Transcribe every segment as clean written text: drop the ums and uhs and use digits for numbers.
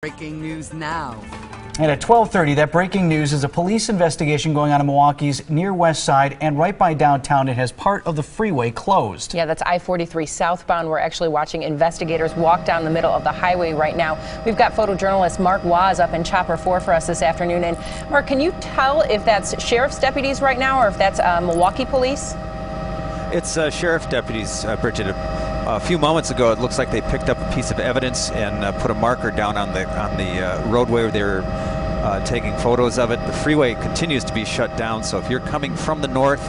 Breaking news now. And at 12:30, that breaking news is a police investigation going on in Milwaukee's near west side, and right by downtown it has part of the freeway closed. Yeah, that's I-43 southbound. We're actually watching investigators walk down the middle of the highway right now. We've got photojournalist Mark Waz up in Chopper 4 for us this afternoon. And Mark, can you tell if that's sheriff's deputies right now or if that's Milwaukee police? It's sheriff deputies, Bridget. A few moments ago, it looks like they picked up a piece of evidence and put a marker down on the roadway where they were taking photos of it. The freeway continues to be shut down, so if you're coming from the north,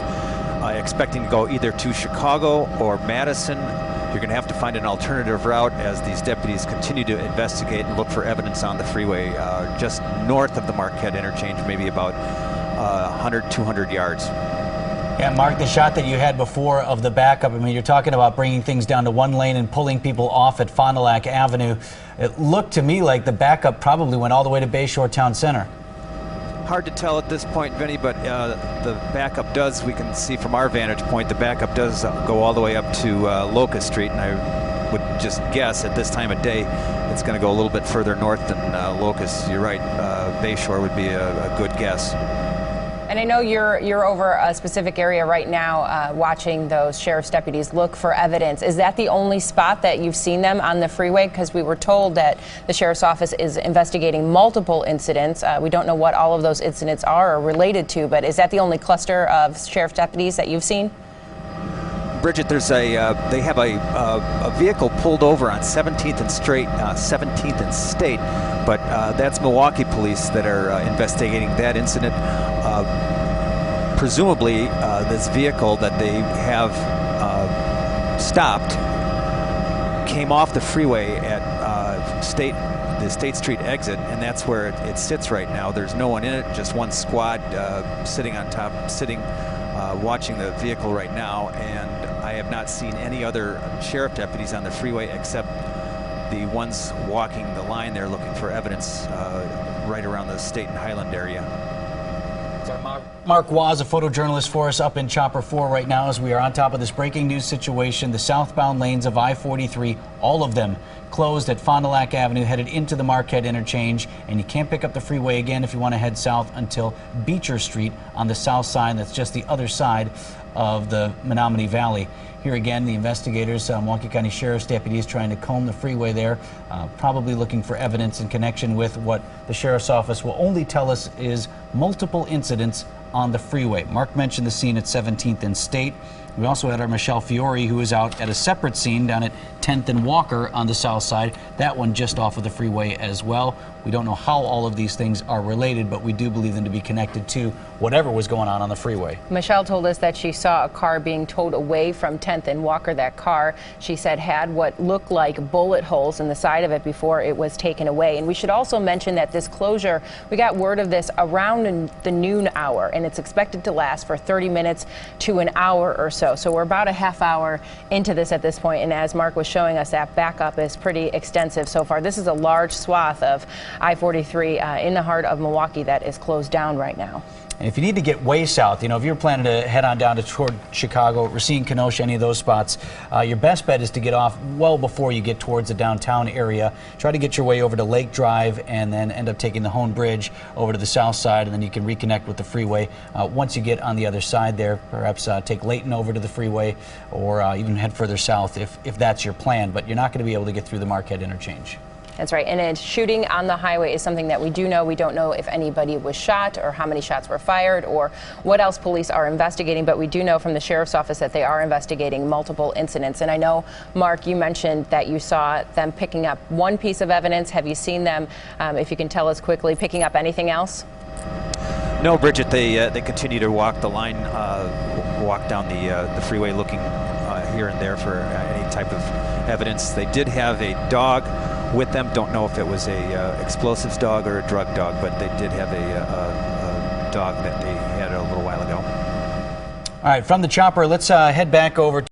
expecting to go either to Chicago or Madison, you're going to have to find an alternative route as these deputies continue to investigate and look for evidence on the freeway just north of the Marquette interchange, maybe about 100, 200 yards. Yeah, Mark, the shot that you had before of the backup, I mean, you're talking about bringing things down to one lane and pulling people off at Fond du Lac Avenue. It looked to me like the backup probably went all the way to Bayshore Town Center. Hard to tell at this point, Vinny, but the backup does, we can see from our vantage point, the backup does go all the way up to Locust Street, and I would just guess at this time of day it's going to go a little bit further north than Locust. You're right, Bayshore would be a good guess. And I know you're over a specific area right now watching those sheriff's deputies look for evidence. Is that the only spot that you've seen them on the freeway? Because we were told that the sheriff's office is investigating multiple incidents. We don't know what all of those incidents are or related to, but is that the only cluster of sheriff's deputies that you've seen? Bridget, there's they have a vehicle pulled over on 17th and State, but that's Milwaukee police that are investigating that incident. Presumably, this vehicle that they have stopped came off the freeway at the State Street exit, and that's where it sits right now. There's no one in it, just one squad sitting on top, watching the vehicle right now, and I have not seen any other sheriff deputies on the freeway except the ones walking the line there looking for evidence right around the State and Highland area. Mark Waz, a photojournalist for us up in Chopper 4 right now as we are on top of this breaking news situation. The southbound lanes of I-43, all of them closed at Fond du Lac Avenue, headed into the Marquette interchange, and you can't pick up the freeway again if you want to head south until Beecher Street on the south side. That's just the other side of the Menominee Valley. Here again, the investigators, Milwaukee County Sheriff's deputies, trying to comb the freeway there, probably looking for evidence in connection with what the Sheriff's Office will only tell us is multiple incidents on the freeway. Mark mentioned the scene at 17th and State. We also had our Michelle Fiore, who is out at a separate scene down at 10th and Walker on the south side. That one just off of the freeway as well. We don't know how all of these things are related, but we do believe them to be connected to whatever was going on the freeway. Michelle told us that she saw a car being towed away from 10th and Walker. That car, she said, had what looked like bullet holes in the side of it before it was taken away. And we should also mention that this closure, we got word of this around the noon hour, and it's expected to last for 30 minutes to an hour or so. So we're about a half hour into this at this point, and as Mark was showing us, that backup is pretty extensive so far. This is a large swath of I-43 in the heart of Milwaukee that is closed down right now. And if you need to get way south, if you're planning to head on down toward Chicago, Racine, Kenosha, any of those spots, your best bet is to get off well before you get towards the downtown area. Try to get your way over to Lake Drive and then end up taking the Hone Bridge over to the south side, and then you can reconnect with the freeway. Once you get on the other side there, perhaps take Layton over to the freeway or even head further south if that's your plan, but you're not going to be able to get through the Marquette interchange. That's right. And shooting on the highway is something that we do know. We don't know if anybody was shot or how many shots were fired or what else police are investigating, but we do know from the sheriff's office that they are investigating multiple incidents. And I know, Mark, you mentioned that you saw them picking up one piece of evidence. Have you seen them, if you can tell us quickly, picking up anything else? No, Bridget, they continue to walk the line, walk down the freeway looking here and there for any type of evidence. They did have a dog with them. Don't know if it was a explosives dog or a drug dog, but they did have a dog that they had a little while ago. All right, from the chopper, let's head back over to